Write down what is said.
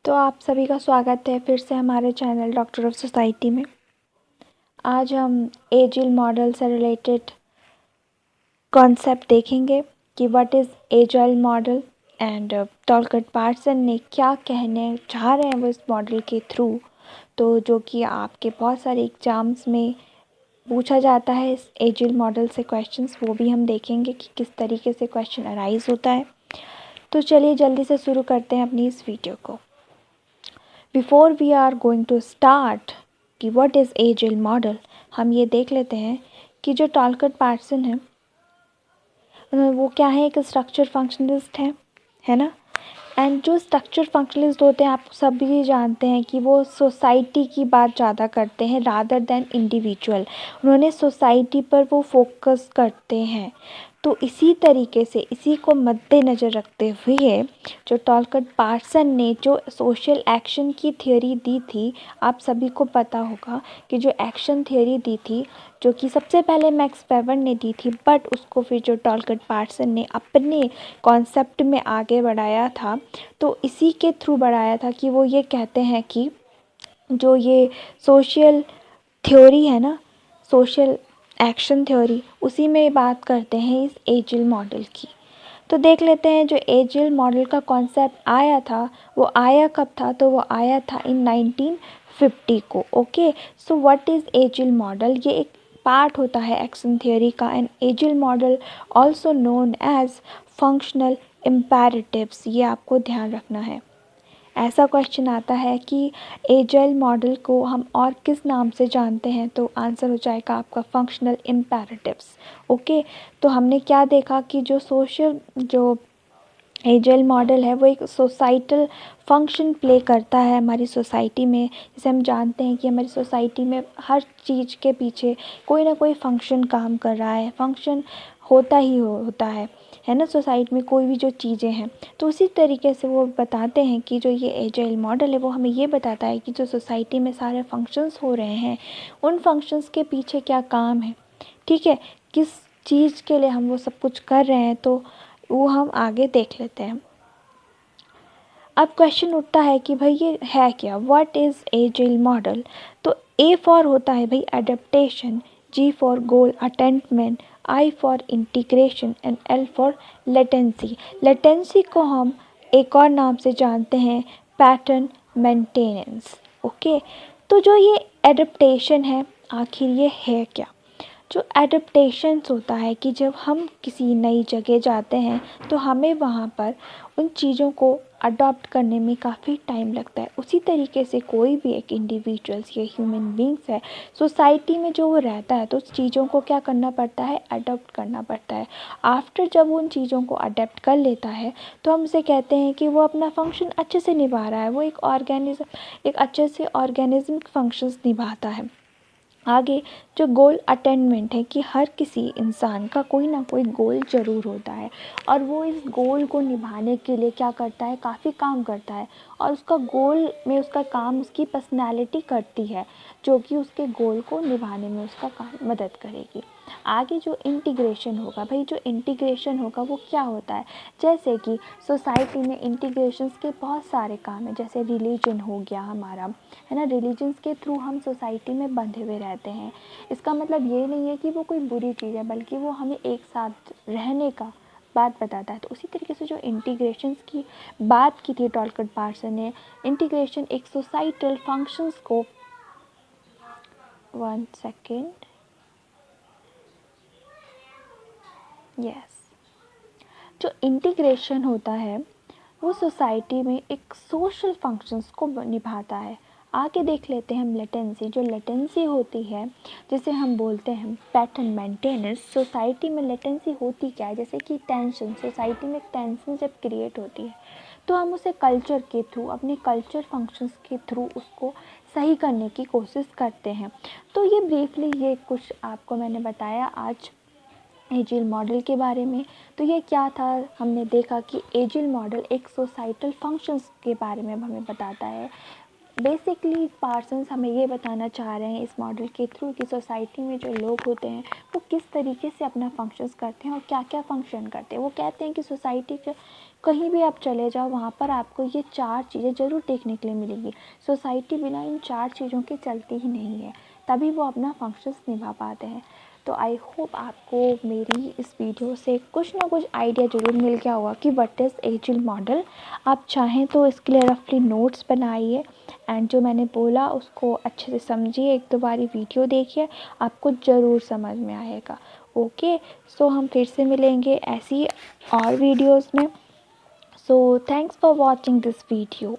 तो आप सभी का स्वागत है फिर से हमारे चैनल डॉक्टर ऑफ सोसाइटी में। आज हम एजिल मॉडल से रिलेटेड कॉन्सेप्ट देखेंगे कि what is agile model and Talcott Parson ने क्या कहने चाह रहे हैं वो इस मॉडल के थ्रू। तो जो कि आपके बहुत सारे एग्ज़ाम्स में पूछा जाता है इस एजिल मॉडल से क्वेश्चंस, वो भी हम देखेंगे कि किस तरीके से क्वेश्चन अराइज होता है। तो चलिए जल्दी से शुरू करते हैं अपनी इस वीडियो को। Before we are going to start कि व्हाट इज़ एजिल मॉडल, हम ये देख लेते हैं कि जो टॉलकट पार्सन है वो क्या है, एक स्ट्रक्चर फंक्शनलिस्ट है ना। एंड जो स्ट्रक्चर फंक्शनलिस्ट होते हैं आप सभी जानते हैं कि वो सोसाइटी की बात ज़्यादा करते हैं रादर देन इंडिविजुअल। उन्होंने सोसाइटी पर वो फोकस करते हैं। तो इसी तरीके से इसी को मद्देनज़र रखते हुए जो टॉलकट पार्सन ने जो सोशल एक्शन की थ्योरी दी थी, आप सभी को पता होगा कि जो एक्शन थ्योरी दी थी जो कि सबसे पहले मैक्स वेबर ने दी थी, बट उसको फिर जो टॉलकट पार्सन ने अपने कॉन्सेप्ट में आगे बढ़ाया था। तो इसी के थ्रू बढ़ाया था कि वो ये कहते हैं कि जो ये सोशल थ्योरी है ना, सोशल एक्शन थ्योरी, उसी में बात करते हैं इस एजिल मॉडल की। तो देख लेते हैं जो एजिल मॉडल का कॉन्सेप्ट आया था वो आया कब था, तो वो आया था इन 1950 को। Okay, so what is agile model, ये एक पार्ट होता है एक्शन थ्योरी का। And agile model also known as functional imperatives, ये आपको ध्यान रखना है। ऐसा क्वेश्चन आता है कि एजाइल मॉडल को हम और किस नाम से जानते हैं, तो आंसर हो जाएगा आपका फंक्शनल इम्पेरेटिव्स। ओके, तो हमने क्या देखा कि जो एजाइल मॉडल है वो एक सोसाइटल फंक्शन प्ले करता है हमारी सोसाइटी में। जैसे हम जानते हैं कि हमारी सोसाइटी में हर चीज़ के पीछे कोई ना कोई फंक्शन काम कर रहा है, फंक्शन होता ही होता है ना सोसाइटी में कोई भी जो चीज़ें हैं। तो उसी तरीके से वो बताते हैं कि जो ये एजाइल मॉडल है वो हमें ये बताता है कि जो सोसाइटी में सारे फंक्शंस हो रहे हैं उन फंक्शंस के पीछे क्या काम है, ठीक है, किस चीज़ के लिए हम वो सब कुछ कर रहे हैं। तो वो हम आगे देख लेते हैं। अब क्वेश्चन उठता है कि भाई ये है क्या, व्हाट इज़ एजाइल मॉडल। तो ए फॉर होता है भाई adaptation, G for goal attainment, I for integration and L for latency. Latency को हम एक और नाम से जानते हैं पैटर्न मेंटेनेंस। ओके, तो जो ये एडेप्टेशन है आखिर ये है क्या। जो एडेप्टेशंस होता है कि जब हम किसी नई जगह जाते हैं तो हमें वहाँ पर उन चीज़ों को अडॉप्ट करने में काफ़ी टाइम लगता है। उसी तरीके से कोई भी एक इंडिविजुअल्स या ह्यूमन बींग्स है सोसाइटी में जो वो रहता है तो उस चीज़ों को क्या करना पड़ता है, अडॉप्ट करना पड़ता है। आफ्टर जब वो उन चीज़ों को अडेप्ट कर लेता है तो हम उसे कहते हैं कि वो अपना फंक्शन अच्छे से निभा रहा है, वो एक अच्छे से ऑर्गेनिज्म फंक्शंस निभाता है। आगे जो गोल अटेनमेंट है कि हर किसी इंसान का कोई ना कोई गोल ज़रूर होता है और वो इस गोल को निभाने के लिए क्या करता है, काफ़ी काम करता है और उसका गोल में उसका काम उसकी पर्सनैलिटी करती है जो कि उसके गोल को निभाने में उसका काम मदद करेगी। आगे जो इंटीग्रेशन होगा, भाई जो इंटीग्रेशन होगा वो क्या होता है, जैसे कि सोसाइटी में इंटीग्रेशंस के बहुत सारे काम हैं। जैसे रिलीजन हो गया हमारा, है ना, रिलीजन्स के थ्रू हम सोसाइटी में बंधे हुए रहते हैं। इसका मतलब ये नहीं है कि वो कोई बुरी चीज़ है, बल्कि वो हमें एक साथ रहने का बात बताता है। तो उसी तरीके से जो इंटीग्रेशंस की बात की थी टॉलकट पार्सन ने, इंटीग्रेशन एक सोसाइटल फंक्शंस को, वन सेकेंड, यस, जो इंटीग्रेशन होता है वो सोसाइटी में एक सोशल फंक्शंस को निभाता है। आगे देख लेते हैं हम लेटेंसी। जो लेटेंसी होती है जिसे हम बोलते हैं पैटर्न मेंटेनेंस। सोसाइटी में लेटेंसी होती क्या है, जैसे कि टेंशन, सोसाइटी में टेंशन जब क्रिएट होती है तो हम उसे कल्चर के थ्रू, अपने कल्चर फंक्शंस के थ्रू उसको सही करने की कोशिश करते हैं। तो ये ब्रीफली ये कुछ आपको मैंने बताया आज एजिल मॉडल के बारे में। तो ये क्या था, हमने देखा कि एजिल मॉडल एक सोसाइटल फंक्शंस के बारे में हमें बताता है। बेसिकली पार्सन्स हमें ये बताना चाह रहे हैं इस मॉडल के थ्रू कि सोसाइटी में जो लोग होते हैं वो किस तरीके से अपना फंक्शंस करते हैं और क्या क्या फंक्शन करते हैं। वो कहते हैं कि सोसाइटी कहीं भी आप चले जाओ वहाँ पर आपको ये 4 चीज़ें ज़रूर देखने के लिए मिलेंगी। सोसाइटी बिना इन 4 चीज़ों के चलती ही नहीं है, तभी वो अपना फंक्शंस निभा पाते हैं। तो आई होप आपको मेरी इस वीडियो से कुछ ना कुछ आइडिया ज़रूर मिल गया होगा कि व्हाट इज़ एजिल मॉडल। आप चाहें तो इसके लिए रफली नोट्स बनाइए एंड जो मैंने बोला उसको अच्छे से समझिए, 1-2 बारी वीडियो देखिए, आपको ज़रूर समझ में आएगा। ओके, सो हम फिर से मिलेंगे ऐसी और वीडियोज़ में। So thanks for watching this video.